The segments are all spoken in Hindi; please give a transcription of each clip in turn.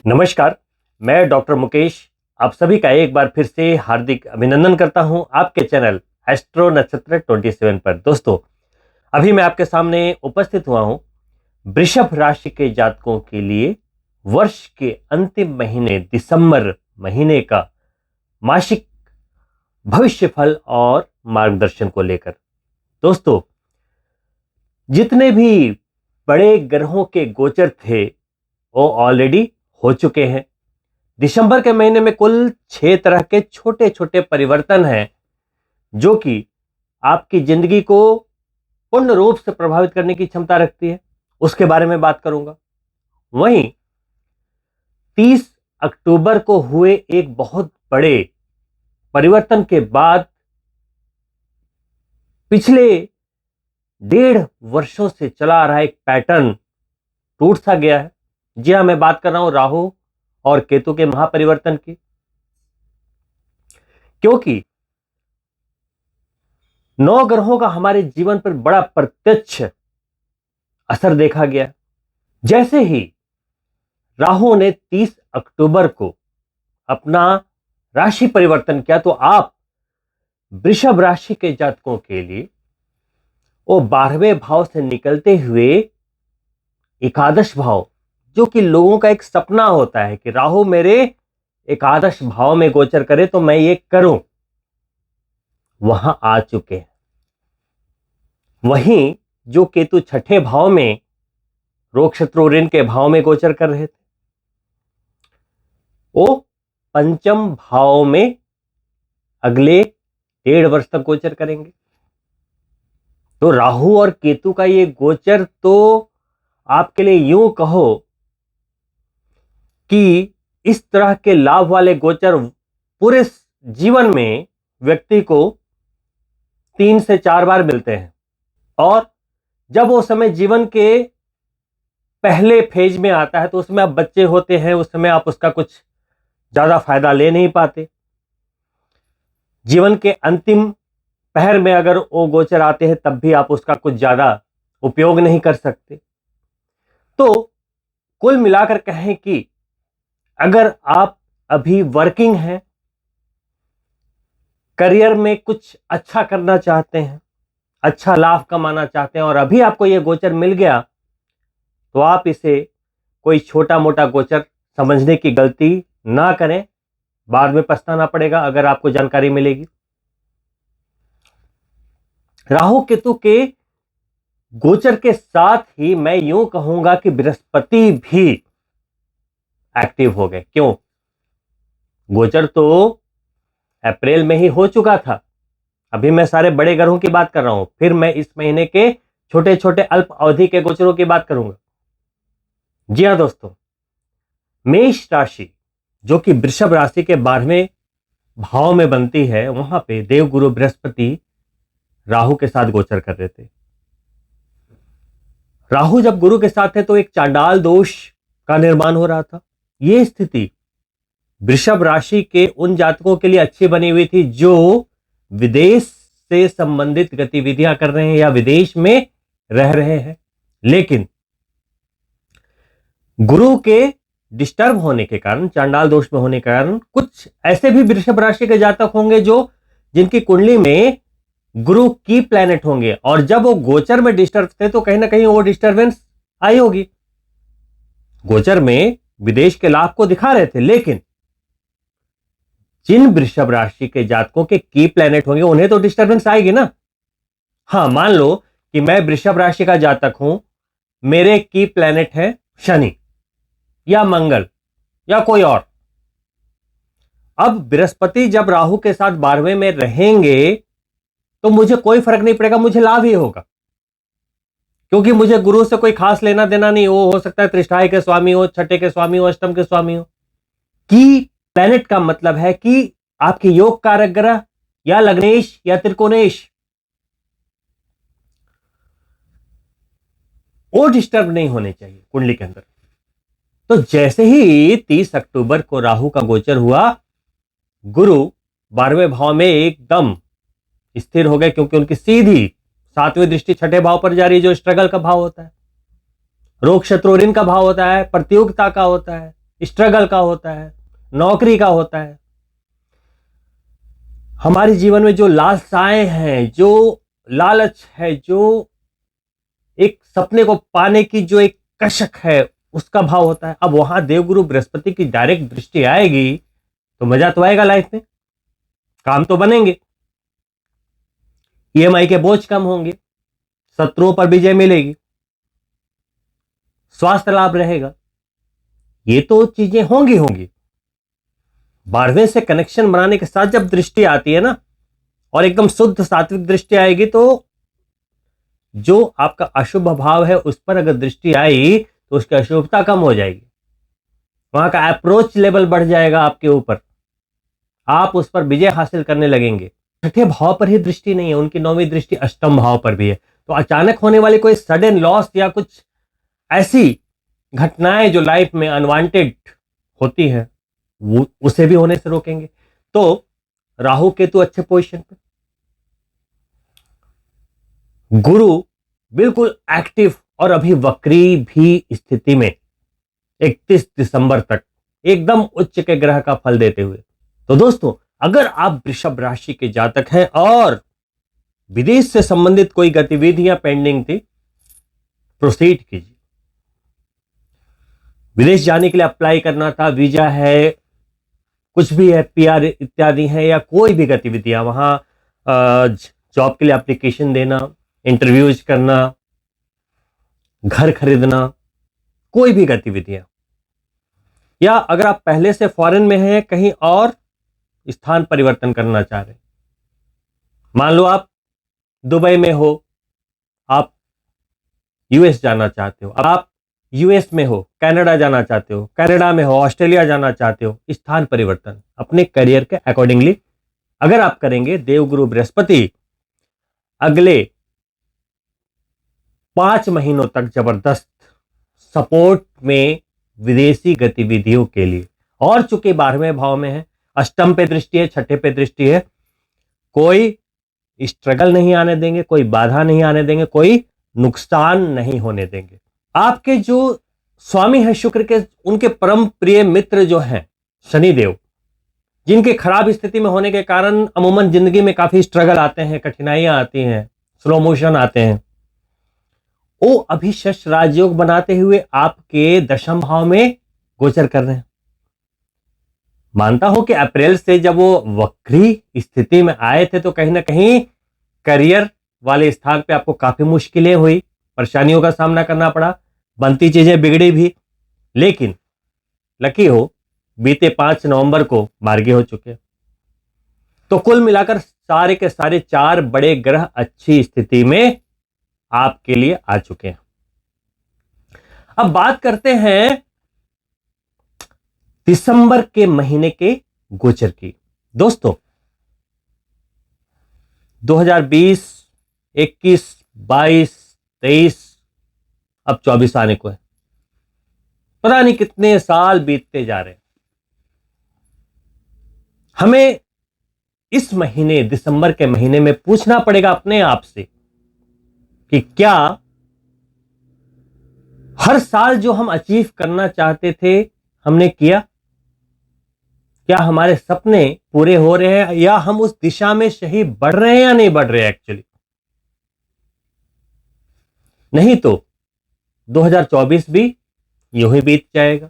नमस्कार, मैं डॉक्टर मुकेश आप सभी का एक बार फिर से हार्दिक अभिनंदन करता हूं आपके चैनल एस्ट्रो नक्षत्र 27 पर। दोस्तों, अभी मैं आपके सामने उपस्थित हुआ हूं वृषभ राशि के जातकों के लिए वर्ष के अंतिम महीने दिसंबर महीने का मासिक भविष्य फल और मार्गदर्शन को लेकर। दोस्तों, जितने भी बड़े ग्रहों के गोचर थे वो ऑलरेडी हो चुके हैं। दिसंबर के महीने में कुल 6 तरह के छोटे छोटे परिवर्तन हैं जो कि आपकी जिंदगी को पूर्ण रूप से प्रभावित करने की क्षमता रखती है, उसके बारे में बात करूंगा। वहीं 30 अक्टूबर को हुए एक बहुत बड़े परिवर्तन के बाद पिछले 1.5 वर्षों से चला आ रहा एक पैटर्न टूट सा गया है। जी हां, मैं बात कर रहा हूं राहु और केतु के महापरिवर्तन की। क्योंकि 9 ग्रहों का हमारे जीवन पर बड़ा प्रत्यक्ष असर देखा गया। जैसे ही राहु ने 30 अक्टूबर को अपना राशि परिवर्तन किया तो आप वृषभ राशि के जातकों के लिए वो 12वें भाव से निकलते हुए एकादश भाव, जो कि लोगों का एक सपना होता है कि राहु मेरे एकादश भाव में गोचर करे तो मैं ये करूं, वहां आ चुके हैं। वहीं जो केतु 6ठे भाव में रोग शत्रु ऋण के भाव में गोचर कर रहे थे वो 5म भाव में अगले 1.5 वर्ष तक गोचर करेंगे। तो राहु और केतु का ये गोचर तो आपके लिए यूं कहो कि इस तरह के लाभ वाले गोचर पूरे जीवन में व्यक्ति को 3 से 4 बार मिलते हैं। और जब वो समय जीवन के पहले फेज में आता है तो उसमें आप बच्चे होते हैं, उस समय आप उसका कुछ ज्यादा फायदा ले नहीं पाते। जीवन के अंतिम पहर में अगर वो गोचर आते हैं तब भी आप उसका कुछ ज्यादा उपयोग नहीं कर सकते। तो कुल मिलाकर कहें कि अगर आप अभी वर्किंग हैं, करियर में कुछ अच्छा करना चाहते हैं, अच्छा लाभ कमाना चाहते हैं और अभी आपको यह गोचर मिल गया तो आप इसे कोई छोटा मोटा गोचर समझने की गलती ना करें, बाद में पछताना पड़ेगा अगर आपको जानकारी मिलेगी। राहु केतु के गोचर के साथ ही मैं यूं कहूंगा कि बृहस्पति भी एक्टिव हो गए। क्यों? गोचर तो अप्रैल में ही हो चुका था, अभी मैं सारे बड़े ग्रहों की बात कर रहा हूं, फिर मैं इस महीने के छोटे छोटे अल्प अवधि के गोचरों की बात करूंगा। जी हां दोस्तों, मेष राशि जो कि वृषभ राशि के 12वें भाव में बनती है, वहां पे देवगुरु बृहस्पति राहु के साथ गोचर कर रहे थे। राहु जब गुरु के साथ है तो एक चांडाल दोष का निर्माण हो रहा था। यह स्थिति वृषभ राशि के उन जातकों के लिए अच्छी बनी हुई थी जो विदेश से संबंधित गतिविधियां कर रहे हैं या विदेश में रह रहे हैं। लेकिन गुरु के डिस्टर्ब होने के कारण, चांडाल दोष में होने के कारण, कुछ ऐसे भी वृषभ राशि के जातक होंगे जो जिनकी कुंडली में गुरु की प्लैनेट होंगे और जब वो गोचर में डिस्टर्ब थे तो कहीं ना कहीं वो डिस्टर्बेंस आई होगी। गोचर में विदेश के लाभ को दिखा रहे थे, लेकिन जिन वृषभ राशि के जातकों के की प्लैनेट होंगे उन्हें तो डिस्टर्बेंस आएगी ना। हां, मान लो कि मैं वृषभ राशि का जातक हूं, मेरे की प्लैनेट है शनि या मंगल या कोई और। अब बृहस्पति जब राहु के साथ 12वें में रहेंगे तो मुझे कोई फर्क नहीं पड़ेगा, मुझे लाभ ही होगा, क्योंकि मुझे गुरु से कोई खास लेना देना नहीं। वो हो सकता है त्रिष्ठाय के स्वामी हो, छठे के स्वामी हो, अष्टम के स्वामी हो। की प्लैनेट का मतलब है कि आपके योग कारक ग्रह या लग्नेश या त्रिकोणेश वो डिस्टर्ब नहीं होने चाहिए कुंडली के अंदर। तो जैसे ही 30 अक्टूबर को राहु का गोचर हुआ, गुरु 12वें भाव में एकदम स्थिर हो गए, क्योंकि उनकी सीधी 7वीं दृष्टि 6ठे भाव पर जा रही है, जो स्ट्रगल का भाव होता है, रोग शत्रु ऋण का भाव होता है, प्रतियोगिता का होता है, स्ट्रगल का होता है, नौकरी का होता है। हमारे जीवन में जो लालसाएं हैं, जो लालच है, जो एक सपने को पाने की जो एक कशक है, उसका भाव होता है। अब वहां देवगुरु बृहस्पति की डायरेक्ट दृष्टि आएगी तो मजा तो आएगा लाइफ में, काम तो बनेंगे, ईएमआई के बोझ कम होंगे, शत्रुओं पर विजय मिलेगी, स्वास्थ्य लाभ रहेगा, ये तो चीजें होंगी होंगी। 12वें से कनेक्शन बनाने के साथ जब दृष्टि आती है ना, और एकदम शुद्ध सात्विक दृष्टि आएगी, तो जो आपका अशुभ भाव है उस पर अगर दृष्टि आई तो उसकी अशुभता कम हो जाएगी, वहां का अप्रोच लेवल बढ़ जाएगा आपके ऊपर, आप उस पर विजय हासिल करने लगेंगे। छठे भाव पर ही दृष्टि नहीं है, उनकी 9वीं दृष्टि अष्टम भाव पर भी है। तो अचानक होने वाली कोई सडन लॉस या कुछ ऐसी घटनाएं जो लाइफ में अनवांटेड होती है, वो उसे भी होने से रोकेंगे। तो राहु केतु अच्छे पोजीशन पे, गुरु बिल्कुल एक्टिव और अभी वक्री भी स्थिति में 31 दिसंबर तक एकदम उच्च के ग्रह का फल देते हुए। तो दोस्तों, अगर आप वृषभ राशि के जातक हैं और विदेश से संबंधित कोई गतिविधियां पेंडिंग थी, प्रोसीड कीजिए। विदेश जाने के लिए अप्लाई करना था, वीजा है, कुछ भी है, पीआर इत्यादि है, या कोई भी गतिविधियां, वहां जॉब के लिए एप्लीकेशन देना, इंटरव्यूज करना, घर खरीदना, कोई भी गतिविधियां, या अगर आप पहले से फॉरेन में हैं, कहीं और स्थान परिवर्तन करना चाह रहे हैं, मान लो आप दुबई में हो, आप यूएस जाना चाहते हो, आप यूएस में हो, कनाडा जाना चाहते हो, कनाडा में हो, ऑस्ट्रेलिया जाना चाहते हो, स्थान परिवर्तन अपने करियर के अकॉर्डिंगली अगर आप करेंगे, देवगुरु बृहस्पति अगले 5 महीनों तक जबरदस्त सपोर्ट में विदेशी गतिविधियों के लिए। और चूंकि 12वें भाव में है, अष्टम पे दृष्टि है, छठे पे दृष्टि है, कोई स्ट्रगल नहीं आने देंगे, कोई बाधा नहीं आने देंगे, कोई नुकसान नहीं होने देंगे। आपके जो स्वामी है शुक्र के, उनके परम प्रिय मित्र जो हैं शनिदेव, जिनके खराब स्थिति में होने के कारण अमूमन जिंदगी में काफी स्ट्रगल आते हैं, कठिनाइयां आती हैं, स्लो मोशन आते हैं, वो अभी शश राजयोग बनाते हुए आपके दशम भाव में गोचर कर रहे हैं। मानता हूं कि अप्रैल से जब वो वक्री स्थिति में आए थे तो कहीं ना कहीं करियर वाले स्थान पे आपको काफी मुश्किलें हुई, परेशानियों का सामना करना पड़ा, बनती चीजें बिगड़ी भी, लेकिन लकी हो बीते 5 नवंबर को मार्गी हो चुके। तो कुल मिलाकर सारे के सारे 4 बड़े ग्रह अच्छी स्थिति में आपके लिए आ चुके हैं। अब बात करते हैं दिसंबर के महीने के गोचर की। दोस्तों, 2020, 21, 22, 23, अब 24 आने को है, पता नहीं कितने साल बीतते जा रहे हैं। हमें इस महीने, दिसंबर के महीने में पूछना पड़ेगा अपने आप से कि क्या हर साल जो हम अचीव करना चाहते थे हमने किया? क्या हमारे सपने पूरे हो रहे हैं, या हम उस दिशा में सही बढ़ रहे हैं या नहीं बढ़ रहे हैं? एक्चुअली नहीं तो 2024 भी यूं ही बीत जाएगा।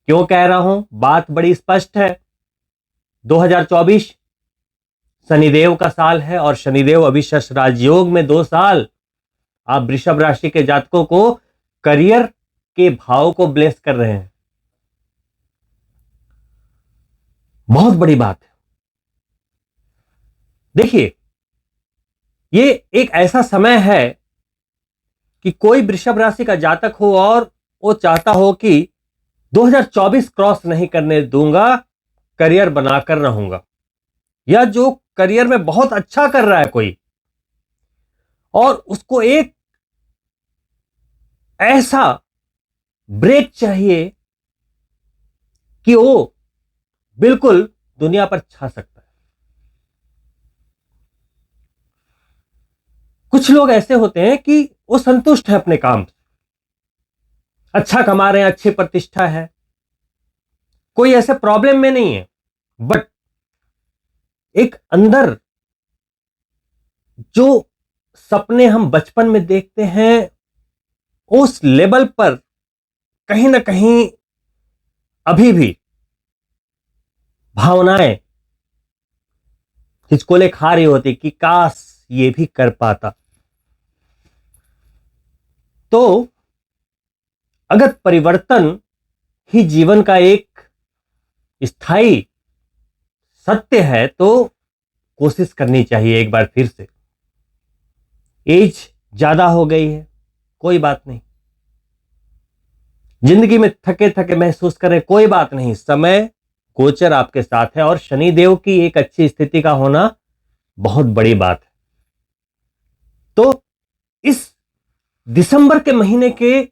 क्यों कह रहा हूं? बात बड़ी स्पष्ट है। 2024 शनिदेव का साल है, और शनिदेव अभी शश राजयोग में 2 साल आप वृषभ राशि के जातकों को करियर के भाव को ब्लेस कर रहे हैं। बहुत बड़ी बात है। देखिए, ये एक ऐसा समय है कि कोई वृषभ राशि का जातक हो और वो चाहता हो कि 2024 क्रॉस नहीं करने दूंगा, करियर बनाकर रहूंगा, या जो करियर में बहुत अच्छा कर रहा है कोई, और उसको एक ऐसा ब्रेक चाहिए कि वो बिल्कुल दुनिया पर छा सकता है। कुछ लोग ऐसे होते हैं कि वो संतुष्ट है अपने काम से, अच्छा कमा रहे हैं, अच्छी प्रतिष्ठा है, कोई ऐसे प्रॉब्लम में नहीं है, बट एक अंदर जो सपने हम बचपन में देखते हैं उस लेवल पर कहीं ना कहीं अभी भी भावनाएं हिचकोले खा रही होती कि काश ये भी कर पाता। तो अगर परिवर्तन ही जीवन का एक स्थायी सत्य है तो कोशिश करनी चाहिए एक बार फिर से। एज ज्यादा हो गई है, कोई बात नहीं। जिंदगी में थके थके महसूस करें, कोई बात नहीं। समय गोचर आपके साथ है और शनिदेव की एक अच्छी स्थिति का होना बहुत बड़ी बात है। तो इस दिसंबर के महीने के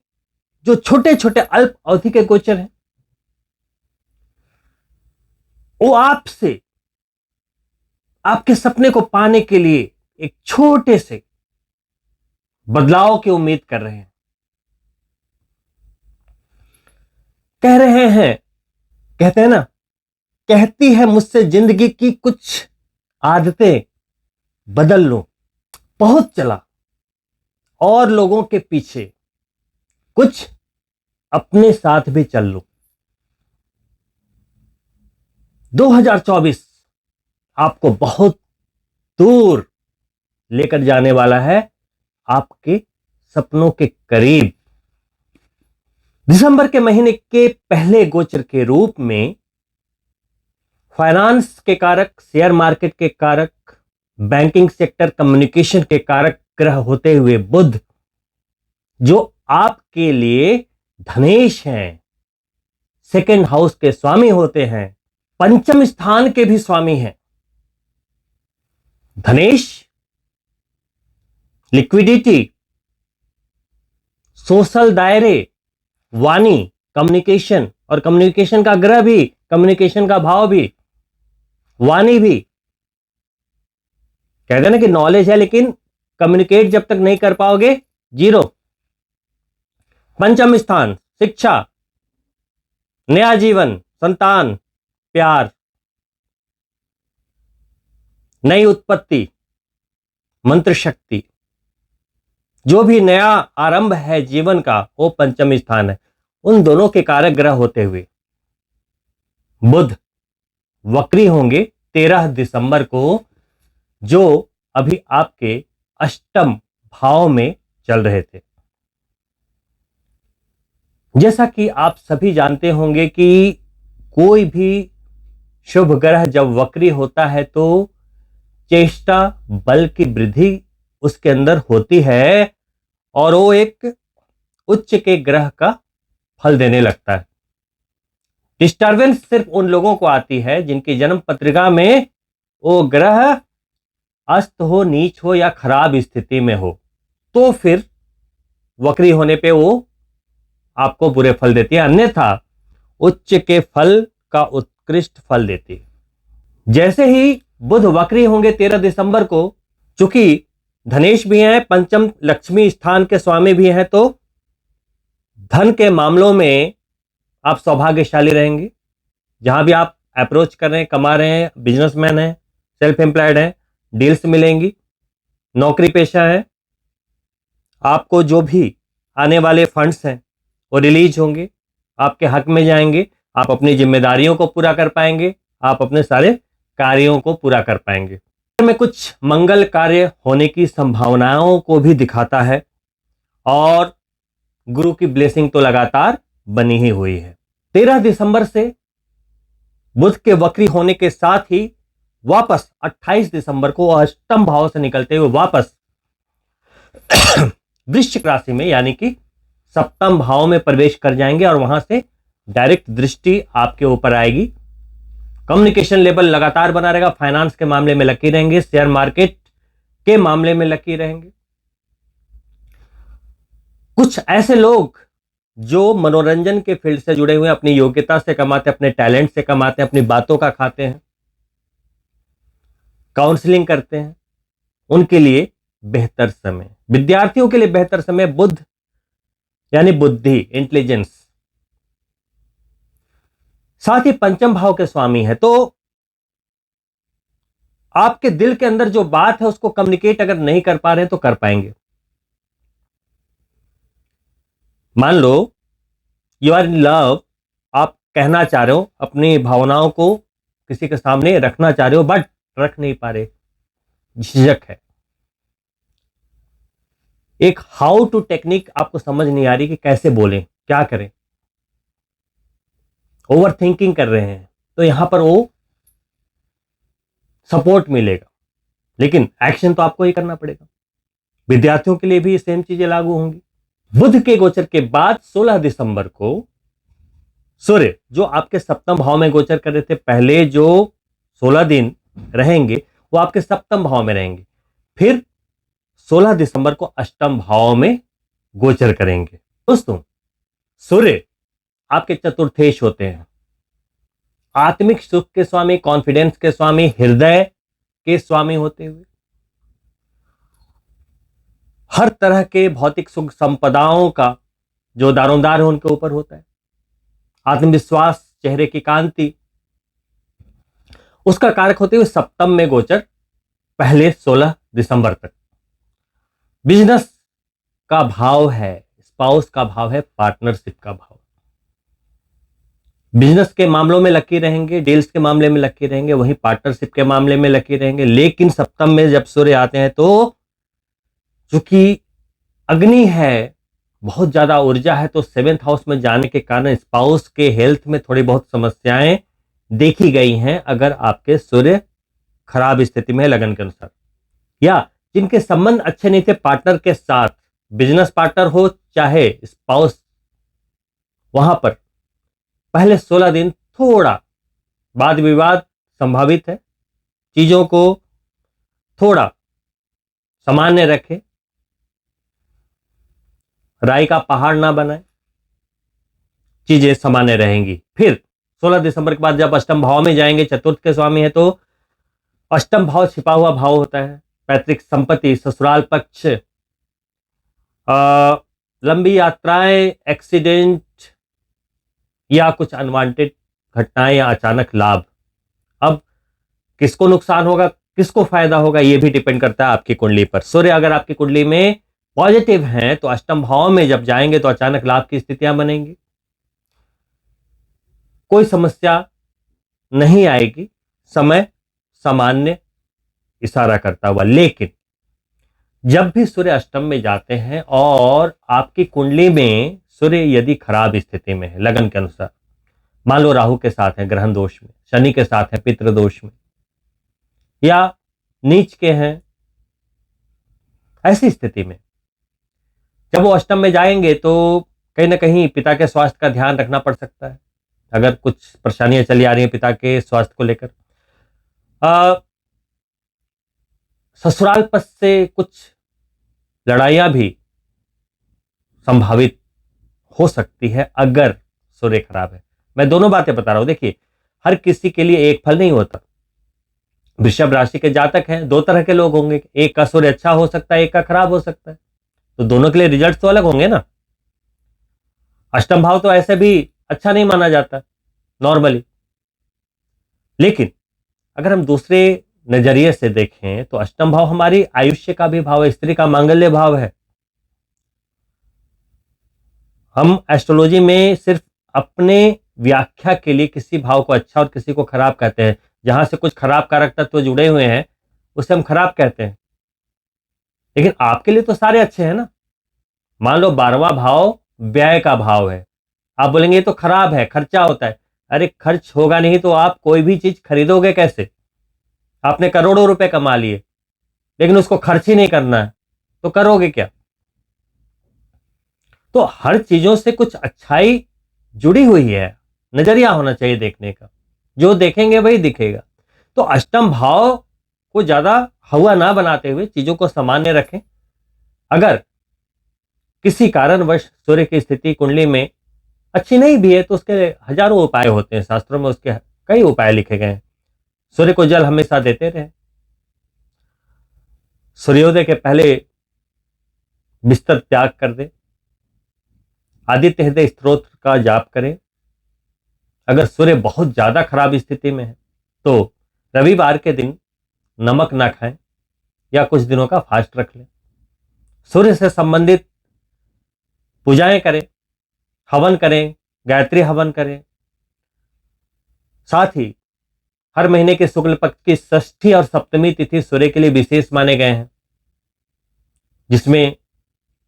जो छोटे छोटे अल्प अवधि के गोचर हैं वो आपसे आपके सपने को पाने के लिए एक छोटे से बदलाव की उम्मीद कर रहे हैं। कह रहे हैं, कहते हैं ना, कहती है मुझसे जिंदगी की कुछ आदतें बदल लो। बहुत चला और लोगों के पीछे, कुछ अपने साथ भी चल लो। 2024 आपको बहुत दूर लेकर जाने वाला है, आपके सपनों के करीब। दिसंबर के महीने के पहले गोचर के रूप में फाइनेंस के कारक, शेयर मार्केट के कारक, बैंकिंग सेक्टर, कम्युनिकेशन के कारक ग्रह होते हुए बुध, जो आपके लिए धनेश हैं, सेकेंड हाउस के स्वामी होते हैं, पंचम स्थान के भी स्वामी हैं। धनेश लिक्विडिटी, सोशल दायरे, वाणी, कम्युनिकेशन, और कम्युनिकेशन का ग्रह भी, कम्युनिकेशन का भाव भी, वाणी भी। कहते हैं ना कि नॉलेज है लेकिन कम्युनिकेट जब तक नहीं कर पाओगे, जीरो। पंचम स्थान शिक्षा, नया जीवन, संतान, प्यार, नई उत्पत्ति, मंत्र शक्ति, जो भी नया आरंभ है जीवन का वो पंचम स्थान है। उन दोनों के कारक ग्रह होते हुए बुध वक्री होंगे 13 दिसंबर को, जो अभी आपके अष्टम भाव में चल रहे थे। जैसा कि आप सभी जानते होंगे कि कोई भी शुभ ग्रह जब वक्री होता है तो चेष्टा बल की वृद्धि उसके अंदर होती है और वो एक उच्च के ग्रह का फल देने लगता है। डिस्टर्बेंस सिर्फ उन लोगों को आती है जिनकी जन्म पत्रिका में वो ग्रह अस्त हो, नीच हो या खराब स्थिति में हो, तो फिर वक्री होने पे वो आपको बुरे फल देती है, अन्यथा उच्च के फल का उत्कृष्ट फल देती है। जैसे ही बुध वक्री होंगे 13 दिसंबर को, चूंकि धनेश भी हैं, पंचम लक्ष्मी स्थान के स्वामी भी हैं, तो धन के मामलों में आप सौभाग्यशाली रहेंगे। जहां भी आप अप्रोच कर रहे हैं, कमा रहे हैं, बिजनेसमैन हैं, सेल्फ एम्प्लॉयड हैं, डील्स मिलेंगी, नौकरी पेशा है, आपको जो भी आने वाले फंड्स हैं वो रिलीज होंगे, आपके हक में जाएंगे, आप अपनी जिम्मेदारियों को पूरा कर पाएंगे, आप अपने सारे कार्यों को पूरा कर पाएंगे। में कुछ मंगल कार्य होने की संभावनाओं को भी दिखाता है और गुरु की ब्लेसिंग तो लगातार बनी ही हुई है। 13 दिसंबर से बुध के वक्री होने के साथ ही वापस 28 दिसंबर को अष्टम भाव से निकलते हुए वापस वृश्चिक राशि में यानी कि सप्तम भाव में प्रवेश कर जाएंगे और वहां से डायरेक्ट दृष्टि आपके ऊपर आएगी। कम्युनिकेशन लेवल लगातार बना रहेगा, फाइनेंस के मामले में लकी रहेंगे, शेयर मार्केट के मामले में लकी रहेंगे। कुछ ऐसे लोग जो मनोरंजन के फील्ड से जुड़े हुए हैं, अपनी योग्यता से कमाते हैं, अपने टैलेंट से कमाते हैं, अपनी बातों का खाते हैं, काउंसलिंग करते हैं, उनके लिए बेहतर समय। विद्यार्थियों के लिए बेहतर समय। बुध यानी बुद्धि, इंटेलिजेंस, साथ ही पंचम भाव के स्वामी है, तो आपके दिल के अंदर जो बात है उसको कम्युनिकेट अगर नहीं कर पा रहे हैं तो कर पाएंगे। मान लो यू आर इन लव, आप कहना चाह रहे हो, अपनी भावनाओं को किसी के सामने रखना चाह रहे हो, बट रख नहीं पा रहे, झिझक है। एक हाउ टू टेक्निक आपको समझ नहीं आ रही कि कैसे बोलें, क्या करें, ओवर थिंकिंग कर रहे हैं, तो यहां पर वो सपोर्ट मिलेगा, लेकिन एक्शन तो आपको ही करना पड़ेगा। विद्यार्थियों के लिए भी सेम चीजें लागू होंगी। बुध के गोचर के बाद 16 दिसंबर को सूर्य जो आपके सप्तम भाव में गोचर कर रहे थे, पहले जो 16 दिन रहेंगे वो आपके सप्तम भाव में रहेंगे, फिर 16 दिसंबर को अष्टम भाव में गोचर करेंगे। दोस्तों, सूर्य आपके चतुर्थेश होते हैं, आत्मिक सुख के स्वामी, कॉन्फिडेंस के स्वामी, हृदय के स्वामी होते हुए हर तरह के भौतिक सुख संपदाओं का जो दारोमदार है उनके ऊपर होता है। आत्मविश्वास, चेहरे की कांति, उसका कारक होते हुए सप्तम में गोचर पहले 16 दिसंबर तक। बिजनेस का भाव है, स्पाउस का भाव है, पार्टनरशिप का भाव। बिजनेस के मामलों में लकी रहेंगे, डील्स के मामले में लकी रहेंगे, वहीं पार्टनरशिप के मामले में लकी रहेंगे। लेकिन सप्तम में जब सूर्य आते हैं तो चूंकि अग्नि है, बहुत ज्यादा ऊर्जा है, तो 7th हाउस में जाने के कारण स्पाउस के हेल्थ में थोड़ी बहुत समस्याएं देखी गई हैं अगर आपके सूर्य खराब स्थिति में है लगन के अनुसार, या जिनके संबंध अच्छे नहीं थे पार्टनर के साथ, बिजनेस पार्टनर हो चाहे स्पाउस, वहां पर पहले 16 दिन थोड़ा वाद विवाद संभावित है। चीजों को थोड़ा सामान्य रखें, राई का पहाड़ ना बनाए, चीजें सामान्य रहेंगी। फिर 16 दिसंबर के बाद जब अष्टम भाव में जाएंगे, चतुर्थ के स्वामी है, तो अष्टम भाव छिपा हुआ भाव होता है, पैतृक संपत्ति, ससुराल पक्ष, लंबी यात्राएं, एक्सीडेंट या कुछ अनवांटेड घटनाएं या अचानक लाभ। अब किसको नुकसान होगा, किसको फायदा होगा, यह भी डिपेंड करता है आपकी कुंडली पर। सूर्य अगर आपकी कुंडली में पॉजिटिव हैं तो अष्टम भाव में जब जाएंगे तो अचानक लाभ की स्थितियां बनेंगी, कोई समस्या नहीं आएगी, समय सामान्य इशारा करता हुआ। लेकिन जब भी सूर्य अष्टम में जाते हैं और आपकी कुंडली में सूर्य यदि खराब स्थिति में है लगन के अनुसार, मान लो राहु के साथ है ग्रहण दोष में, शनि के साथ है पितृ दोष में, या नीच के हैं, ऐसी स्थिति में जब वो अष्टम में जाएंगे तो कहीं ना कहीं पिता के स्वास्थ्य का ध्यान रखना पड़ सकता है। अगर कुछ परेशानियां चली आ रही हैं पिता के स्वास्थ्य को लेकर, ससुराल पक्ष से कुछ लड़ाइयां भी संभावित हो सकती है अगर सूर्य खराब है। मैं दोनों बातें बता रहा हूं। देखिए, हर किसी के लिए एक फल नहीं होता। वृषभ राशि के जातक हैं, दो तरह के लोग होंगे, एक का सूर्य अच्छा हो सकता है, एक का खराब हो सकता है, तो दोनों के लिए रिजल्ट तो अलग होंगे ना। अष्टम भाव तो ऐसे भी अच्छा नहीं माना जाता नॉर्मली, लेकिन अगर हम दूसरे नजरिए से देखें तो अष्टम भाव हमारी आयुष्य का भी भाव है, स्त्री का मांगल्य भाव है। हम एस्ट्रोलॉजी में सिर्फ अपने व्याख्या के लिए किसी भाव को अच्छा और किसी को खराब कहते हैं। जहां से कुछ खराब कारक तत्व जुड़े हुए हैं उसे हम खराब कहते हैं, लेकिन आपके लिए तो सारे अच्छे हैं ना। मान लो 12वां भाव व्यय का भाव है, आप बोलेंगे ये तो खराब है, खर्चा होता है। अरे खर्च होगा नहीं तो आप कोई भी चीज खरीदोगे कैसे? आपने करोड़ों रुपए कमा लिए लेकिन उसको खर्च ही नहीं करना है तो करोगे क्या? तो हर चीजों से कुछ अच्छाई जुड़ी हुई है, नजरिया होना चाहिए देखने का, जो देखेंगे वही दिखेगा। तो अष्टम भाव को ज्यादा हवा ना बनाते हुए चीजों को सामान्य रखें। अगर किसी कारणवश सूर्य की स्थिति कुंडली में अच्छी नहीं भी है तो उसके हजारों उपाय होते हैं, शास्त्रों में उसके कई उपाय लिखे गए हैं। सूर्य को जल हमेशा देते रहे, सूर्योदय के पहले बिस्तर त्याग कर दे, आदित्य हृदय स्तोत्र का जाप करें। अगर सूर्य बहुत ज्यादा खराब स्थिति में है तो रविवार के दिन नमक ना खाएं या कुछ दिनों का फास्ट रख लें। सूर्य से संबंधित पूजाएं करें, हवन करें, गायत्री हवन करें। साथ ही हर महीने के शुक्ल पक्ष की षष्ठी और सप्तमी तिथि सूर्य के लिए विशेष माने गए हैं, जिसमें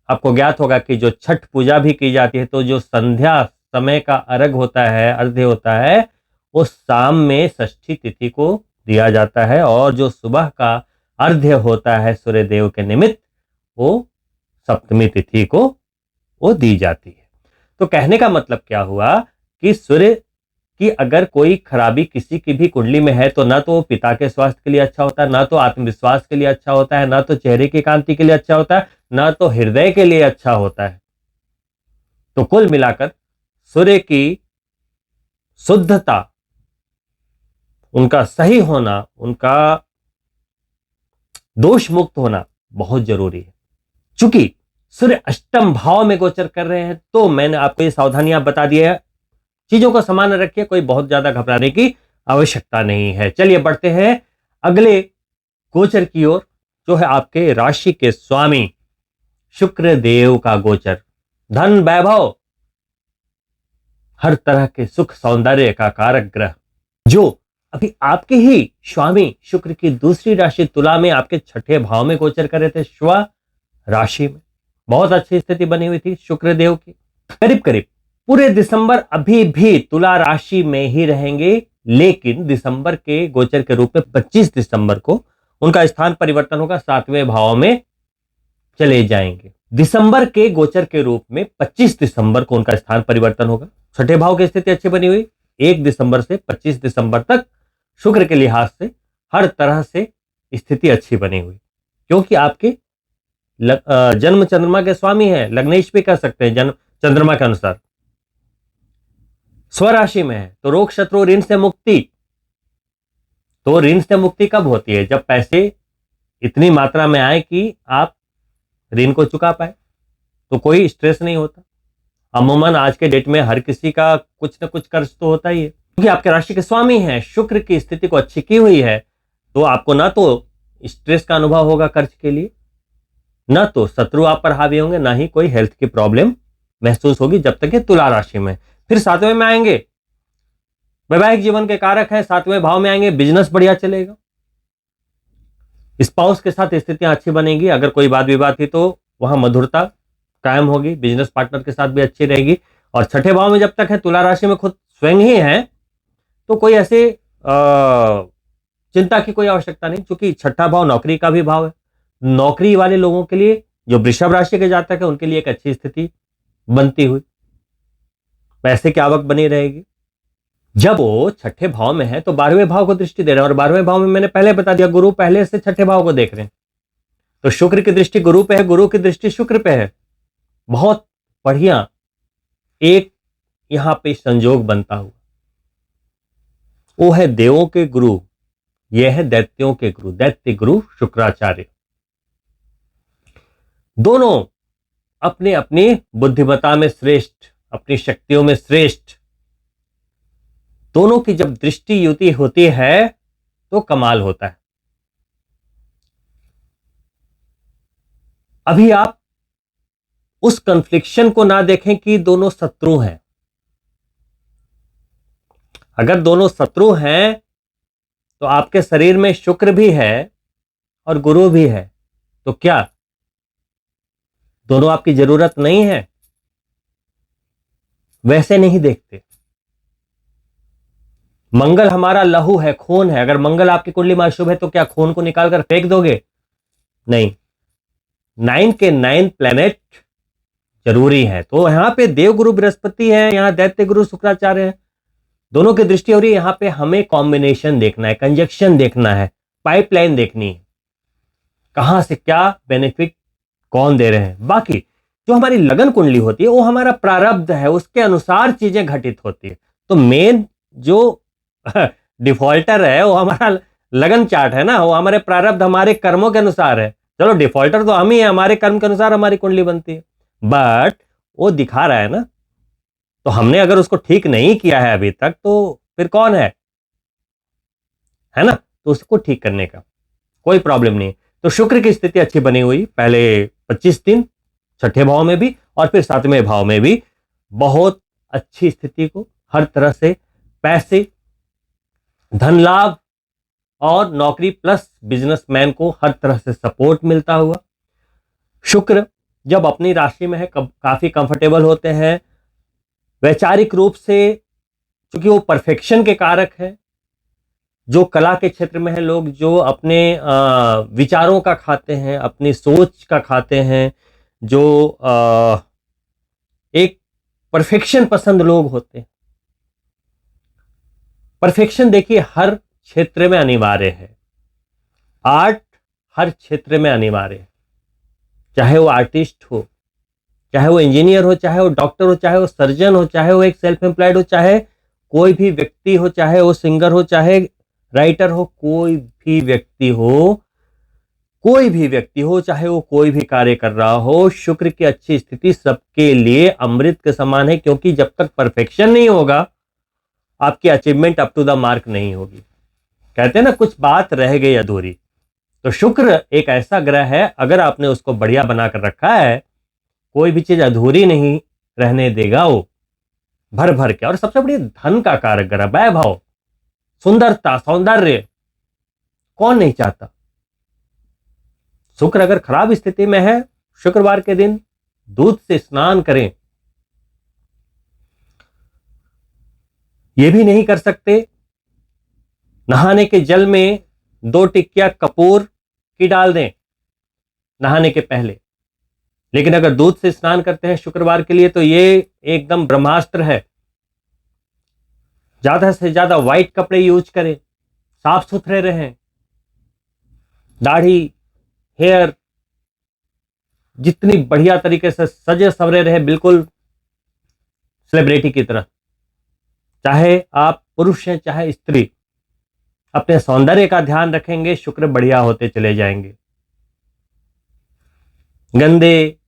आपको ज्ञात होगा कि जो छठ पूजा भी की जाती है तो जो संध्या समय का अर्घ होता है, अर्घ्य होता है, वो शाम में षष्ठी तिथि को दिया जाता है और जो सुबह का अर्घ्य होता है सूर्य देव के निमित्त वो सप्तमी तिथि को वो दी जाती है। तो कहने का मतलब क्या हुआ कि सूर्य की अगर कोई खराबी किसी की भी कुंडली में है तो ना तो वो पिता के स्वास्थ्य के लिए अच्छा होता है, ना तो आत्मविश्वास के लिए अच्छा होता है, ना तो चेहरे की कांति के लिए अच्छा होता है, ना तो हृदय के लिए अच्छा होता है। तो कुल मिलाकर सूर्य की शुद्धता, उनका सही होना, उनका दोष मुक्त होना बहुत जरूरी है। चूंकि सूर्य अष्टम भाव में गोचर कर रहे हैं तो मैंने आपको ये सावधानियां बता दी है। चीजों को समान रखिए, कोई बहुत ज्यादा घबराने की आवश्यकता नहीं है। चलिए बढ़ते हैं अगले गोचर की ओर, जो है आपके राशि के स्वामी शुक्र देव का गोचर। धन, वैभव, हर तरह के सुख सौंदर्य का कारक ग्रह, जो अभी आपके ही स्वामी शुक्र की दूसरी राशि तुला में आपके छठे भाव में गोचर कर रहे थे, स्व राशि में। बहुत अच्छी स्थिति बनी हुई थी शुक्र देव की। करीब करीब पूरे दिसंबर अभी भी तुला राशि में ही रहेंगे, लेकिन दिसंबर के गोचर के रूप में 25 दिसंबर को उनका स्थान परिवर्तन होगा, 7वें भाव में चले जाएंगे। दिसंबर के गोचर के रूप में 25 दिसंबर को उनका स्थान परिवर्तन होगा। छठे भाव की स्थिति अच्छी बनी हुई, 1 दिसंबर से 25 दिसंबर तक शुक्र के लिहाज से हर तरह से स्थिति अच्छी बनी हुई, क्योंकि आपके जन्म चंद्रमा के स्वामी है, लग्नेश भी कह सकते हैं जन्म चंद्रमा के अनुसार, स्वराशि में है। तो रोग, शत्रु, ऋण से मुक्ति। तो ऋण से मुक्ति कब होती है? जब पैसे इतनी मात्रा में आए कि आप ऋण को चुका पाए, तो कोई स्ट्रेस नहीं होता। अमूमन आज के डेट में हर किसी का कुछ न कुछ कर्ज तो होता ही है, क्योंकि आपके राशि के स्वामी हैं, शुक्र की स्थिति को अच्छी की हुई है, तो आपको ना तो स्ट्रेस का अनुभव होगा कर्ज के लिए, ना तो शत्रु आप पर हावी होंगे, ना ही कोई हेल्थ की प्रॉब्लम महसूस होगी जब तक ये तुला राशि में। फिर 7वें में आएंगे, वैवाहिक जीवन के कारक है, 7वें भाव में आएंगे, बिजनेस बढ़िया चलेगा, स्पाउस के साथ स्थितियां अच्छी बनेगी। अगर कोई वाद विवाद थी तो वहां मधुरता कायम होगी, बिजनेस पार्टनर के साथ भी अच्छी रहेगी। और छठे भाव में जब तक है, तुला राशि में खुद स्वयं ही है, तो कोई ऐसे चिंता की कोई आवश्यकता नहीं, क्योंकि छठा भाव नौकरी का भी भाव है। नौकरी वाले लोगों के लिए, जो वृषभ राशि के जातक है, उनके लिए एक अच्छी स्थिति बनती हुई, पैसे की आवक बनी रहेगी। जब वो छठे भाव में है तो 12वें भाव को दृष्टि दे रहे हैं, और 12वें भाव में मैंने पहले बता दिया, गुरु पहले से छठे भाव को देख रहे हैं, तो शुक्र की दृष्टि गुरु पे है, गुरु की दृष्टि शुक्र पे है। बहुत बढ़िया एक यहां पे संयोग बनता हुआ, वो है देवों के गुरु, यह है दैत्यों के गुरु, दैत्य गुरु शुक्राचार्य। दोनों अपने अपनी बुद्धिमत्ता में श्रेष्ठ, अपनी शक्तियों में श्रेष्ठ, दोनों की जब दृष्टि युति होती है तो कमाल होता है। अभी आप उस कन्फ्लिक्शन को ना देखें कि दोनों शत्रु हैं। अगर दोनों शत्रु हैं तो आपके शरीर में शुक्र भी है और गुरु भी है, तो क्या दोनों आपकी जरूरत नहीं है? वैसे नहीं देखते। मंगल हमारा लहू है, खून है। अगर मंगल आपकी कुंडली में अशुभ है तो क्या खून को निकालकर फेंक दोगे? नहीं, 9 के 9 प्लैनेट जरूरी है। तो यहां पे देव गुरु बृहस्पति है, यहां दैत्य गुरु शुक्राचार्य है, दोनों की दृष्टि हो रही है। यहां पे हमें कॉम्बिनेशन देखना है, कंजक्शन देखना है, पाइपलाइन देखनी है, कहां से क्या बेनिफिट कौन दे रहे हैं। बाकी जो हमारी लगन कुंडली होती है वो हमारा प्रारब्ध है, उसके अनुसार चीजें घटित होती है। तो मेन जो डिफॉल्टर है वो हमारा लगन चार्ट है ना, वो हमारे प्रारब्ध, हमारे कर्मों के अनुसार है। चलो डिफॉल्टर तो हम ही है, हमारे कर्म के अनुसार हमारी कुंडली बनती है, बट वो दिखा रहा है ना तो हमने अगर उसको ठीक नहीं किया है अभी तक, तो फिर कौन है ना? तो उसको ठीक करने का कोई प्रॉब्लम नहीं। तो शुक्र की स्थिति अच्छी बनी हुई, पहले 25 दिन छठे भाव में भी और फिर सातवें भाव में भी बहुत अच्छी स्थिति को, हर तरह से पैसे, धन लाभ और नौकरी प्लस बिजनेसमैन को हर तरह से सपोर्ट मिलता हुआ। शुक्र जब अपनी राशि में है काफी कंफर्टेबल होते हैं वैचारिक रूप से, क्योंकि वो परफेक्शन के कारक है। जो कला के क्षेत्र में है लोग, जो अपने विचारों का खाते हैं, अपनी सोच का खाते हैं, जो एक परफेक्शन पसंद लोग होते हैं। परफेक्शन देखिए हर क्षेत्र में अनिवार्य है, आर्ट हर क्षेत्र में अनिवार्य है, चाहे वो आर्टिस्ट हो, चाहे वो इंजीनियर हो, चाहे वो डॉक्टर हो, चाहे वो सर्जन हो, चाहे वो एक सेल्फ एम्प्लॉयड हो, चाहे कोई भी व्यक्ति हो, चाहे वो सिंगर हो, चाहे राइटर हो, कोई भी व्यक्ति हो, कोई भी व्यक्ति हो, चाहे वो कोई भी कार्य कर रहा हो, शुक्र की अच्छी स्थिति सबके लिए अमृत के समान है। क्योंकि जब तक परफेक्शन नहीं होगा आपकी achievement up to the mark नहीं होगी। कहते हैं ना, कुछ बात रह गई अधूरी। तो शुक्र एक ऐसा ग्रह है, अगर आपने उसको बढ़िया बनाकर रखा है, कोई भी चीज अधूरी नहीं रहने देगा वो, भर भर के। और सबसे बड़ी धन का कारक ग्रह, वैभव, सुंदरता, सौंदर्य, कौन नहीं चाहता? शुक्र अगर खराब स्थिति में है, शुक्रवार के दिन दूध से स्नान करें। यह भी नहीं कर सकते, नहाने के जल में 2 टिक्कियां कपूर की डाल दें नहाने के पहले। लेकिन अगर दूध से स्नान करते हैं शुक्रवार के लिए, तो ये एकदम ब्रह्मास्त्र है। ज्यादा से ज्यादा व्हाइट कपड़े यूज करें, साफ सुथरे रहें, दाढ़ी, हेयर जितनी बढ़िया तरीके से सजे सवरे रहे, बिल्कुल सेलिब्रिटी की तरह। चाहे आप पुरुष हैं चाहे स्त्री, अपने सौंदर्य का ध्यान रखेंगे, शुक्र बढ़िया होते चले जाएंगे। गंदे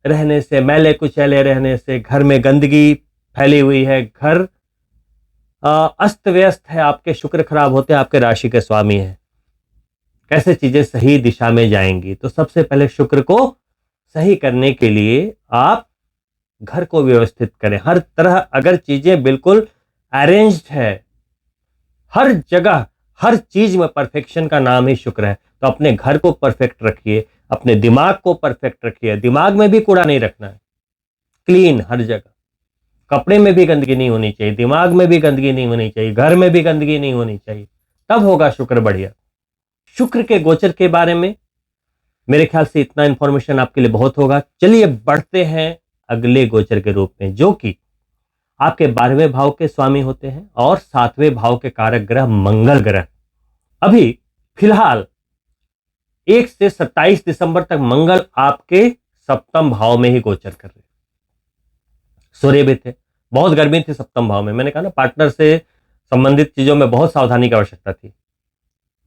रहने से, मैले कुचैले रहने से, घर में गंदगी फैली हुई है, घर अस्त व्यस्त है, आपके शुक्र खराब होते हैं, आपके राशि के स्वामी है, कैसे चीजें सही दिशा में जाएंगी? तो सबसे पहले शुक्र को सही करने के लिए आप घर को व्यवस्थित करें। हर तरह अगर चीजें बिल्कुल अरेंज्ड है, हर जगह हर चीज में परफेक्शन का नाम ही शुक्र है, तो अपने घर को परफेक्ट रखिए, अपने दिमाग को परफेक्ट रखिए। दिमाग में भी कूड़ा नहीं रखना है, क्लीन हर जगह। कपड़े में भी गंदगी नहीं होनी चाहिए, दिमाग में भी गंदगी नहीं होनी चाहिए, घर में भी गंदगी नहीं होनी चाहिए, तब होगा शुक्र बढ़िया। शुक्र के गोचर के बारे में मेरे ख्याल से इतना इंफॉर्मेशन आपके लिए बहुत होगा। चलिए बढ़ते हैं अगले गोचर के रूप में, जो कि आपके 12वें भाव के स्वामी होते हैं और 7वें भाव के कारक ग्रह मंगल ग्रह। अभी फिलहाल 1 से 27 दिसंबर तक मंगल आपके सप्तम भाव में ही गोचर कर रहे। सूर्य भी थे, बहुत गर्मी थी सप्तम भाव में। मैंने कहा ना, पार्टनर से संबंधित चीजों में बहुत सावधानी की आवश्यकता थी।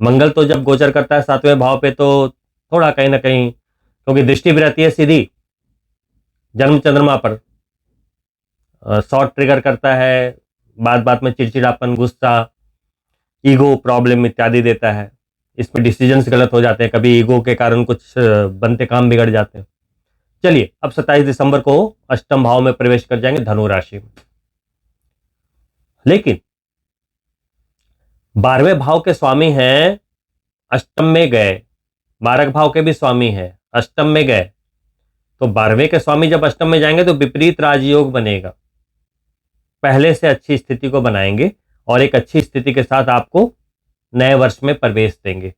मंगल तो जब गोचर करता है 7वें भाव पे, तो थोड़ा कहीं ना कहीं, क्योंकि दृष्टि भी रहती है सीधी जन्म चंद्रमा पर, शॉर्ट ट्रिगर करता है, बात बात में चिड़चिड़ापन, गुस्सा, ईगो प्रॉब्लम इत्यादि देता है। इसमें डिसीजंस गलत हो जाते हैं, कभी ईगो के कारण कुछ बनते काम बिगड़ जाते हैं। चलिए, अब 27 दिसंबर को अष्टम भाव में प्रवेश कर जाएंगे, धनु राशि में। लेकिन 12वें भाव के स्वामी हैं, अष्टम में गए, 12 भाव के भी स्वामी हैं, अष्टम में गए, तो 12वें के स्वामी जब अष्टम में जाएंगे तो विपरीत राजयोग बनेगा। पहले से अच्छी स्थिति को बनाएंगे और एक अच्छी स्थिति के साथ आपको नए वर्ष में प्रवेश देंगे।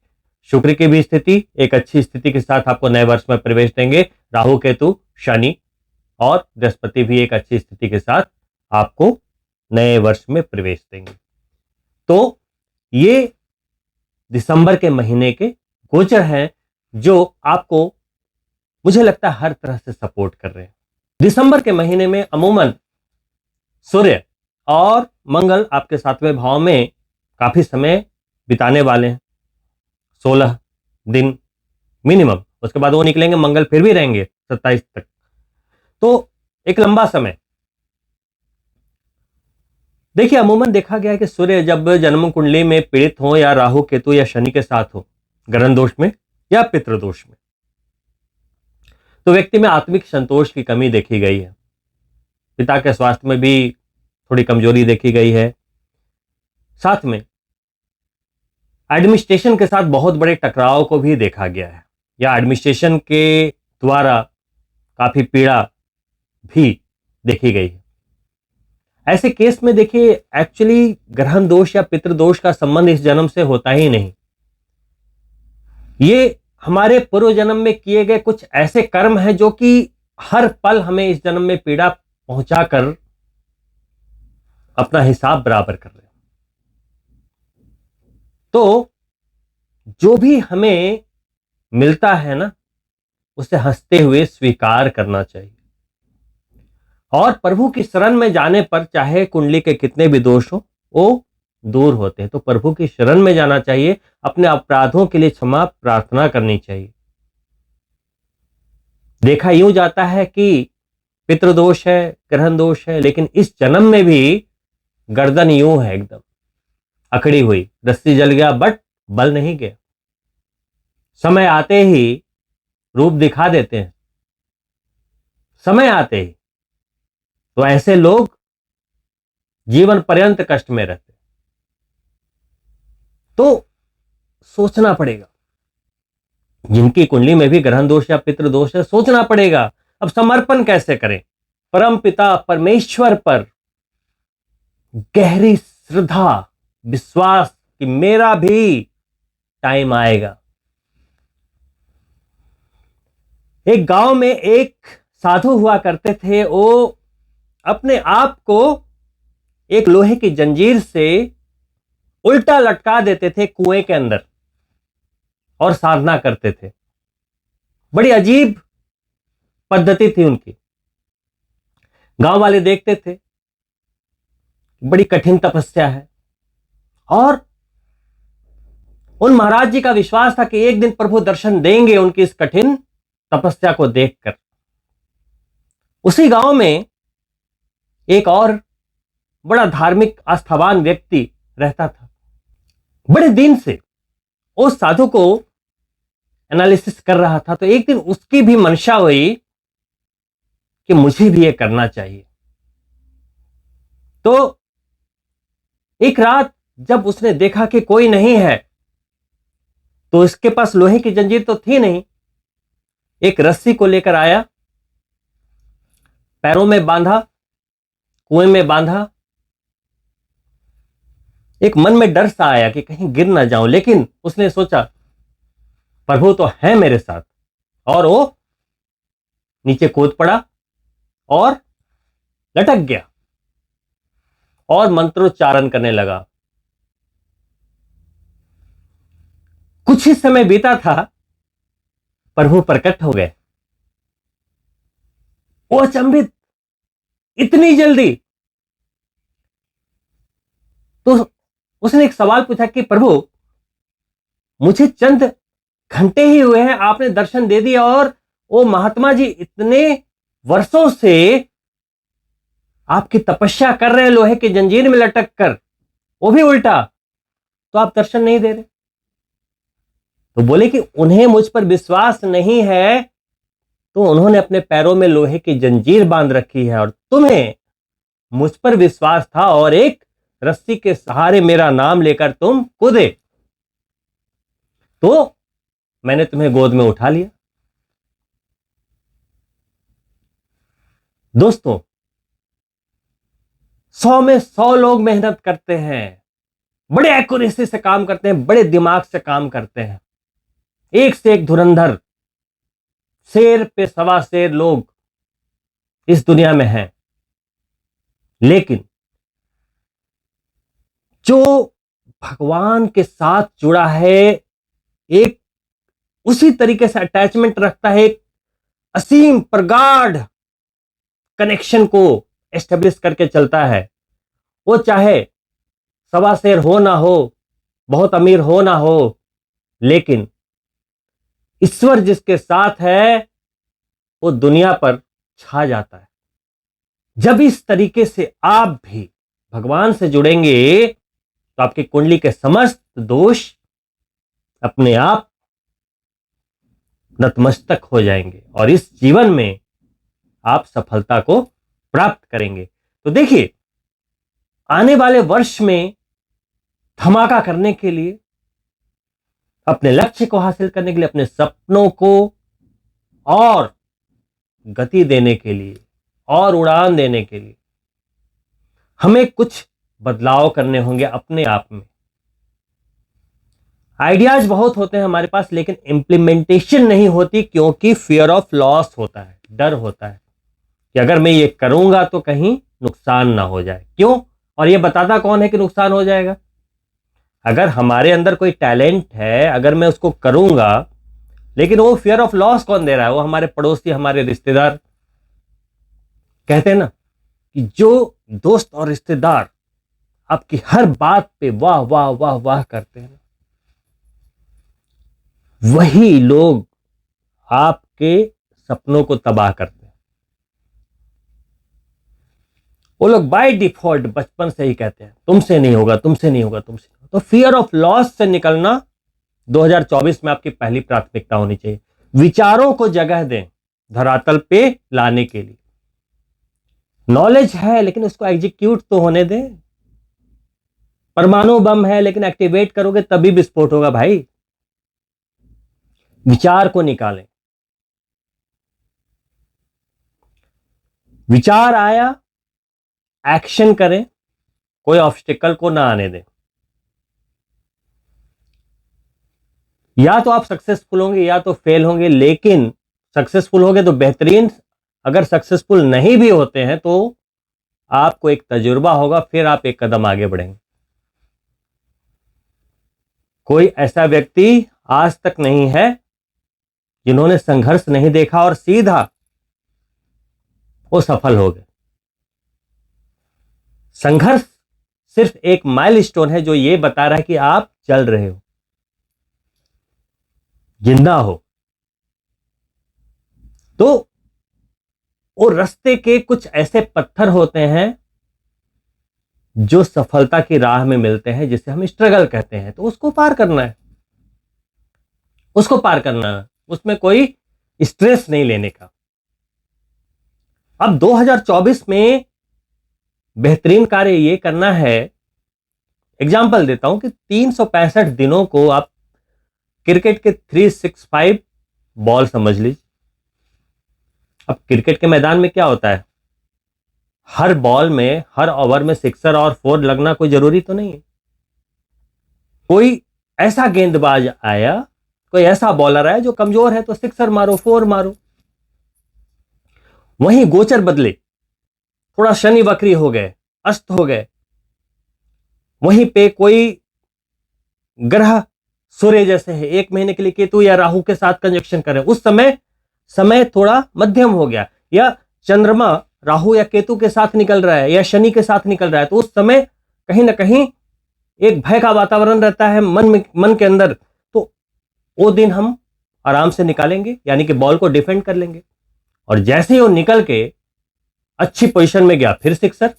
शुक्र की भी स्थिति एक अच्छी स्थिति के साथ आपको नए वर्ष में प्रवेश देंगे। राहु, केतु, शनि और बृहस्पति भी एक अच्छी स्थिति के साथ आपको नए वर्ष में प्रवेश देंगे। तो ये दिसंबर के महीने के गोचर हैं, जो आपको मुझे लगता है हर तरह से सपोर्ट कर रहे हैं। दिसंबर के महीने में अमूमन सूर्य और मंगल आपके 7वें भाव में काफी समय बिताने वाले हैं, 16 दिन मिनिमम। उसके बाद वो निकलेंगे, मंगल फिर भी रहेंगे 27 तक। तो एक लंबा समय देखिए, अमूमन देखा गया है कि सूर्य जब जन्म कुंडली में पीड़ित हो या राहु केतु या शनि के साथ हो, ग्रहण दोष में या पितृदोष में, तो व्यक्ति में आत्मिक संतोष की कमी देखी गई है। पिता के स्वास्थ्य में भी थोड़ी कमजोरी देखी गई है। साथ में एडमिनिस्ट्रेशन के साथ बहुत बड़े टकराव को भी देखा गया है, या एडमिनिस्ट्रेशन के द्वारा काफी पीड़ा भी देखी गई है। ऐसे केस में देखिए, एक्चुअली ग्रहण दोष या पितृदोष का संबंध इस जन्म से होता ही नहीं। ये हमारे पूर्व जन्म में किए गए कुछ ऐसे कर्म हैं जो कि हर पल हमें इस जन्म में पीड़ा पहुंचाकर अपना हिसाब बराबर कर रहे हैं। तो जो भी हमें मिलता है ना, उसे हंसते हुए स्वीकार करना चाहिए। और प्रभु की शरण में जाने पर चाहे कुंडली के कितने भी दोष हो, वो दूर होते हैं। तो प्रभु की शरण में जाना चाहिए, अपने अपराधों के लिए क्षमा प्रार्थना करनी चाहिए। देखा यूं जाता है कि पितृदोष है, ग्रहण दोष है, लेकिन इस जन्म में भी गर्दन यूं है, एकदम अकड़ी हुई, रस्सी जल गया बट बल नहीं गया। समय आते ही रूप दिखा देते हैं, समय आते ही। तो ऐसे लोग जीवन पर्यंत कष्ट में रहते। तो सोचना पड़ेगा, जिनकी कुंडली में भी ग्रहण दोष या पितृदोष है, सोचना पड़ेगा अब समर्पण कैसे करें। परम पिता परमेश्वर पर गहरी श्रद्धा, विश्वास कि मेरा भी टाइम आएगा। एक गांव में एक साधु हुआ करते थे। वो अपने आप को एक लोहे की जंजीर से उल्टा लटका देते थे कुएं के अंदर और साधना करते थे। बड़ी अजीब पद्धति थी उनकी। गांव वाले देखते थे, बड़ी कठिन तपस्या है। और उन महाराज जी का विश्वास था कि एक दिन प्रभु दर्शन देंगे उनकी इस कठिन तपस्या को देखकर। उसी गांव में एक और बड़ा धार्मिक आस्थावान व्यक्ति रहता था। बड़े दिन से उस साधु को एनालिसिस कर रहा था। तो एक दिन उसकी भी मंशा हुई कि मुझे भी ये करना चाहिए। तो एक रात जब उसने देखा कि कोई नहीं है, तो इसके पास लोहे की जंजीर तो थी नहीं, एक रस्सी को लेकर आया, पैरों में बांधा, कुएं में बांधा। एक मन में डर सा आया कि कहीं गिर ना जाऊं, लेकिन उसने सोचा प्रभु तो है मेरे साथ। और वो नीचे कूद पड़ा और लटक गया और मंत्रोच्चारण करने लगा। कुछ ही समय बीता था, प्रभु प्रकट हो गए। वो अचंभित, इतनी जल्दी। तो उसने एक सवाल पूछा कि प्रभु, मुझे चंद घंटे ही हुए हैं, आपने दर्शन दे दिया, और वो महात्मा जी इतने वर्षों से आपकी तपस्या कर रहे हैं लोहे की जंजीर में लटक कर, वो भी उल्टा, तो आप दर्शन नहीं दे रहे। तो बोले कि उन्हें मुझ पर विश्वास नहीं है, तो उन्होंने अपने पैरों में लोहे की जंजीर बांध रखी है, और तुम्हें मुझ पर विश्वास था और एक रस्सी के सहारे मेरा नाम लेकर तुम कूदे, तो मैंने तुम्हें गोद में उठा लिया। दोस्तों, 100 में 100 लोग मेहनत करते हैं, बड़े एक्यूरेसी से काम करते हैं, बड़े दिमाग से काम करते हैं, एक से एक धुरंधर, शेर पे सवा शेर लोग इस दुनिया में हैं। लेकिन जो भगवान के साथ जुड़ा है, एक उसी तरीके से अटैचमेंट रखता है, एक असीम प्रगाढ़ कनेक्शन को एस्टेब्लिश करके चलता है, वो चाहे सवा शेर हो ना हो, बहुत अमीर हो ना हो, लेकिन ईश्वर जिसके साथ है वो दुनिया पर छा जाता है। जब इस तरीके से आप भी भगवान से जुड़ेंगे तो आपकी कुंडली के समस्त दोष अपने आप नतमस्तक हो जाएंगे और इस जीवन में आप सफलता को प्राप्त करेंगे। तो देखिए, आने वाले वर्ष में धमाका करने के लिए, अपने लक्ष्य को हासिल करने के लिए, अपने सपनों को और गति देने के लिए और उड़ान देने के लिए हमें कुछ बदलाव करने होंगे अपने आप में। आइडियाज बहुत होते हैं हमारे पास, लेकिन इंप्लीमेंटेशन नहीं होती, क्योंकि फियर ऑफ लॉस होता है, डर होता है कि अगर मैं ये करूंगा तो कहीं नुकसान ना हो जाए। क्यों? और ये बताता कौन है कि नुकसान हो जाएगा? अगर हमारे अंदर कोई टैलेंट है, अगर मैं उसको करूंगा, लेकिन वो फियर ऑफ लॉस कौन दे रहा है? वो हमारे पड़ोसी, हमारे रिश्तेदार। कहते हैं ना कि जो दोस्त और रिश्तेदार आपकी हर बात पे वाह वाह वाह वाह करते हैं, वही लोग आपके सपनों को तबाह करते हैं। वो लोग बाय डिफॉल्ट बचपन से ही कहते हैं तुमसे नहीं होगा, तुमसे नहीं होगा, तुमसे नहीं होगा। तो फियर ऑफ लॉस से निकलना 2024 में आपकी पहली प्राथमिकता होनी चाहिए। विचारों को जगह दें धरातल पे लाने के लिए। नॉलेज है लेकिन उसको एग्जीक्यूट तो होने दें। परमाणु बम है लेकिन एक्टिवेट करोगे तभी विस्फोट होगा भाई। विचार को निकालें। विचार आया, एक्शन करें, कोई ऑब्स्टिकल को ना आने दें। या तो आप सक्सेसफुल होंगे या तो फेल होंगे, लेकिन सक्सेसफुल होंगे तो बेहतरीन। अगर सक्सेसफुल नहीं भी होते हैं तो आपको एक तजुर्बा होगा, फिर आप एक कदम आगे बढ़ेंगे। कोई ऐसा व्यक्ति आज तक नहीं है जिन्होंने संघर्ष नहीं देखा और सीधा वो सफल हो गए। संघर्ष सिर्फ एक माइलस्टोन है जो ये बता रहा है कि आप चल रहे हो, जिंदा हो। तो वो रास्ते के कुछ ऐसे पत्थर होते हैं जो सफलता की राह में मिलते हैं, जिसे हम स्ट्रगल कहते हैं। तो उसको पार करना है, उसको पार करना है, उसमें कोई स्ट्रेस नहीं लेने का। अब 2024 में बेहतरीन कार्य ये करना है। एग्जाम्पल देता हूं कि 365 दिनों को आप क्रिकेट के 365 बॉल समझ लीजिए। अब क्रिकेट के मैदान में क्या होता है? हर बॉल में, हर ओवर में सिक्सर और फोर लगना कोई जरूरी तो नहीं है। कोई ऐसा गेंदबाज आया, कोई ऐसा बॉलर आया जो कमजोर है, तो सिक्सर मारो, फोर मारो। वहीं गोचर बदले, थोड़ा शनि वक्री हो गए, अस्त हो गए, वहीं पे कोई ग्रह सूर्य जैसे है, 1 महीने के लिए केतु या राहु के साथ कंजक्शन करें, उस समय थोड़ा मध्यम हो गया, या चंद्रमा राहु या केतु के साथ निकल रहा है या शनि के साथ निकल रहा है, तो उस समय कहीं ना कहीं एक भय का वातावरण रहता है मन के अंदर। तो वो दिन हम आराम से निकालेंगे, यानी कि बॉल को डिफेंड कर लेंगे। और जैसे ही वो निकल के अच्छी पोजीशन में गया, फिर सिक्सर।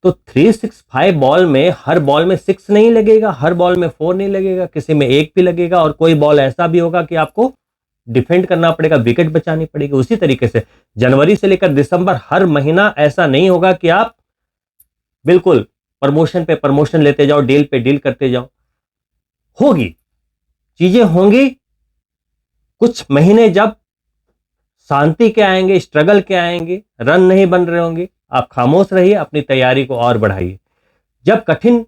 तो 365 बॉल में हर बॉल में 6 नहीं लगेगा, हर बॉल में 4 नहीं लगेगा, किसी में 1 भी लगेगा, और कोई बॉल ऐसा भी होगा कि आपको डिफेंड करना पड़ेगा, विकेट बचानी पड़ेगी। उसी तरीके से जनवरी से लेकर दिसंबर हर महीना ऐसा नहीं होगा कि आप बिल्कुल प्रमोशन पे प्रमोशन लेते जाओ, डील पे डील करते जाओ। होगी, चीजें होंगी। कुछ महीने जब शांति के आएंगे, स्ट्रगल के आएंगे, रन नहीं बन रहे होंगे, आप खामोश रहिए, अपनी तैयारी को और बढ़ाइए। जब कठिन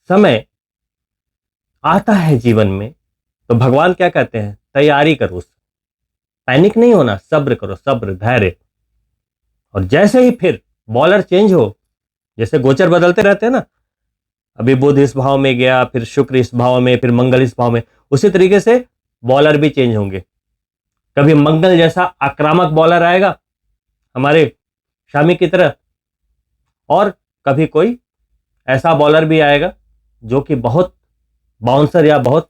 समय आता है जीवन में तो भगवान क्या कहते हैं? तैयारी करो, पैनिक नहीं होना, सब्र करो, सब्र, धैर्य। और जैसे ही फिर बॉलर चेंज हो, जैसे गोचर बदलते रहते हैं ना, अभी बुध इस भाव में गया, फिर शुक्र इस भाव में, फिर मंगल इस भाव में, उसी तरीके से बॉलर भी चेंज होंगे। कभी मंगल जैसा आक्रामक बॉलर आएगा हमारे शामी की तरह, और कभी कोई ऐसा बॉलर भी आएगा जो कि बहुत बाउंसर या बहुत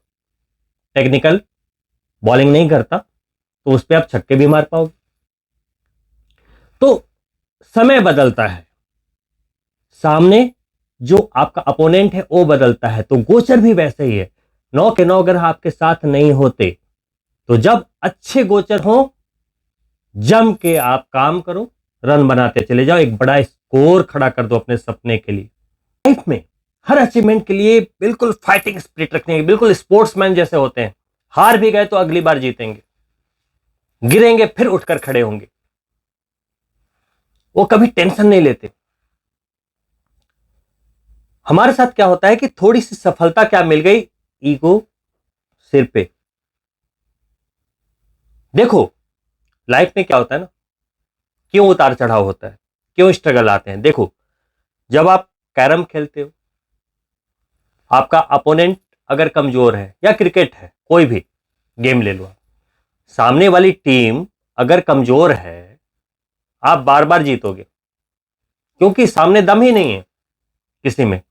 टेक्निकल बॉलिंग नहीं करता, तो उस पर आप छक्के भी मार पाओगे। तो समय बदलता है, सामने जो आपका अपोनेंट है वो बदलता है, तो गोचर भी वैसे ही है। 9 के 9 ग्रह आपके साथ नहीं होते, तो जब अच्छे गोचर हो जम के आप काम करो, रन बनाते चले जाओ, एक बड़ा स्कोर खड़ा कर दो अपने सपने के लिए। लाइफ में हर अचीवमेंट के लिए बिल्कुल फाइटिंग स्पिरिट रखनी है, बिल्कुल स्पोर्ट्समैन जैसे होते हैं। हार भी गए तो अगली बार जीतेंगे, गिरेंगे फिर उठकर खड़े होंगे। वो कभी टेंशन नहीं लेते। हमारे साथ क्या होता है कि थोड़ी सी सफलता क्या मिल गई, ईगो सिर पे। देखो लाइफ में क्या होता है ना, क्यों उतार चढ़ाव होता है, क्यों स्ट्रगल आते हैं। देखो जब आप कैरम खेलते हो, आपका अपोनेंट अगर कमजोर है, या क्रिकेट है, कोई भी गेम ले लो आप, सामने वाली टीम अगर कमजोर है, आप बार बार जीतोगे, क्योंकि सामने दम ही नहीं है किसी में।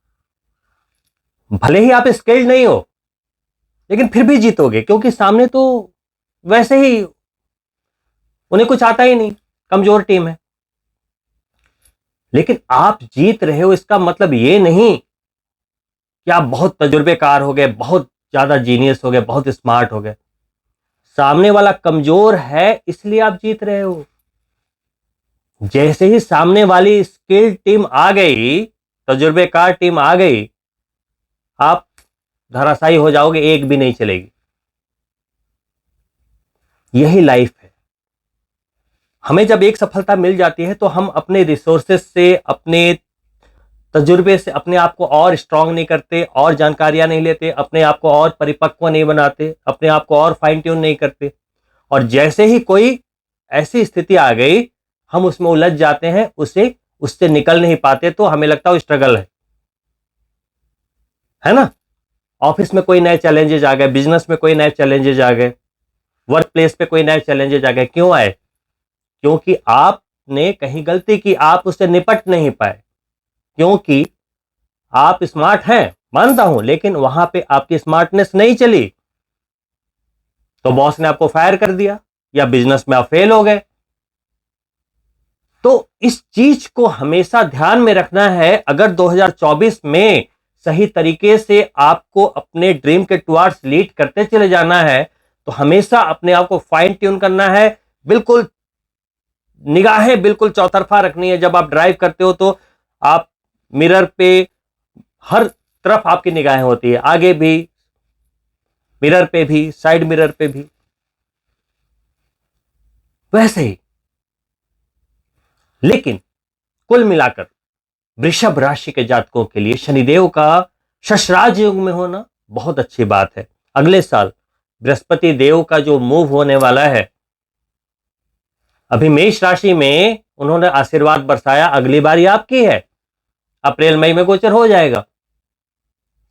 भले ही आप स्किल्ड नहीं हो, लेकिन फिर भी जीतोगे, क्योंकि सामने तो वैसे ही उन्हें कुछ आता ही नहीं, कमजोर टीम है। लेकिन आप जीत रहे हो, इसका मतलब ये नहीं कि आप बहुत तजुर्बेकार हो गए, बहुत ज्यादा जीनियस हो गए, बहुत स्मार्ट हो गए। सामने वाला कमजोर है इसलिए आप जीत रहे हो। जैसे ही सामने वाली स्किल्ड टीम आ गई, तजुर्बेकार टीम आ गई, आप धराशायी हो जाओगे, एक भी नहीं चलेगी। यही लाइफ है। हमें जब एक सफलता मिल जाती है तो हम अपने रिसोर्सेस से, अपने तजुर्बे से अपने आप को और स्ट्रांग नहीं करते, और जानकारियां नहीं लेते, अपने आप को और परिपक्व नहीं बनाते, अपने आप को और फाइन ट्यून नहीं करते। और जैसे ही कोई ऐसी स्थिति आ गई, हम उसमें उलझ जाते हैं, उससे निकल नहीं पाते, तो हमें लगता है स्ट्रगल है ना। ऑफिस में कोई नए चैलेंजेस आ गए, बिजनेस में कोई नए चैलेंजेस आ गए, वर्क प्लेस पे कोई नए चैलेंजेस आ गए। क्यों आए? क्योंकि आपने कहीं गलती की, आप उससे निपट नहीं पाए। क्योंकि आप स्मार्ट हैं, मानता हूं, लेकिन वहां पे आपकी स्मार्टनेस नहीं चली, तो बॉस ने आपको फायर कर दिया, या बिजनेस में आप फेल हो गए। तो इस चीज को हमेशा ध्यान में रखना है। अगर 2024 में सही तरीके से आपको अपने ड्रीम के टुवर्ड्स लीड करते चले जाना है, तो हमेशा अपने आप को फाइन ट्यून करना है। बिल्कुल निगाहें बिल्कुल चौतरफा रखनी है। जब आप ड्राइव करते हो तो आप मिरर पे, हर तरफ आपकी निगाहें होती है, आगे भी मिरर पे भी, साइड मिरर पे भी। वैसे ही लेकिन कुल मिलाकर वृषभ राशि के जातकों के लिए शनिदेव का शशराज योग में होना बहुत अच्छी बात है। अगले साल बृहस्पति देव का जो मूव होने वाला है, अभी मेष राशि में उन्होंने आशीर्वाद बरसाया, अगली बारी आपकी है। अप्रैल मई में गोचर हो जाएगा।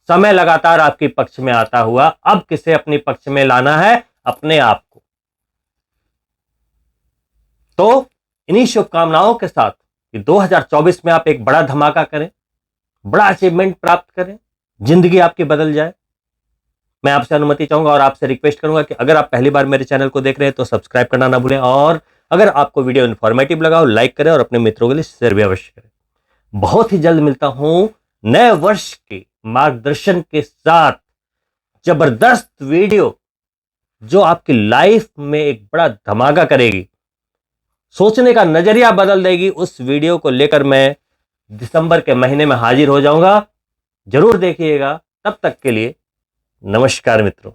समय लगातार आपके पक्ष में आता हुआ, अब किसे अपने पक्ष में लाना है? अपने आप को। तो इन्हीं शुभकामनाओं के साथ कि 2024 में आप एक बड़ा धमाका करें, बड़ा अचीवमेंट प्राप्त करें, जिंदगी आपकी बदल जाए, मैं आपसे अनुमति चाहूंगा और आपसे रिक्वेस्ट करूंगा कि अगर आप पहली बार मेरे चैनल को देख रहे हैं तो सब्सक्राइब करना ना भूलें, और अगर आपको वीडियो इन्फॉर्मेटिव लगा हो लाइक करें और अपने मित्रों के लिए शेयर भी अवश्य करें। बहुत ही जल्द मिलता हूं नए वर्ष के मार्गदर्शन के साथ, जबरदस्त वीडियो जो आपकी लाइफ में एक बड़ा धमाका करेगी, सोचने का नजरिया बदल देगी। उस वीडियो को लेकर मैं दिसंबर के महीने में हाजिर हो जाऊंगा। जरूर देखिएगा। तब तक के लिए नमस्कार मित्रों।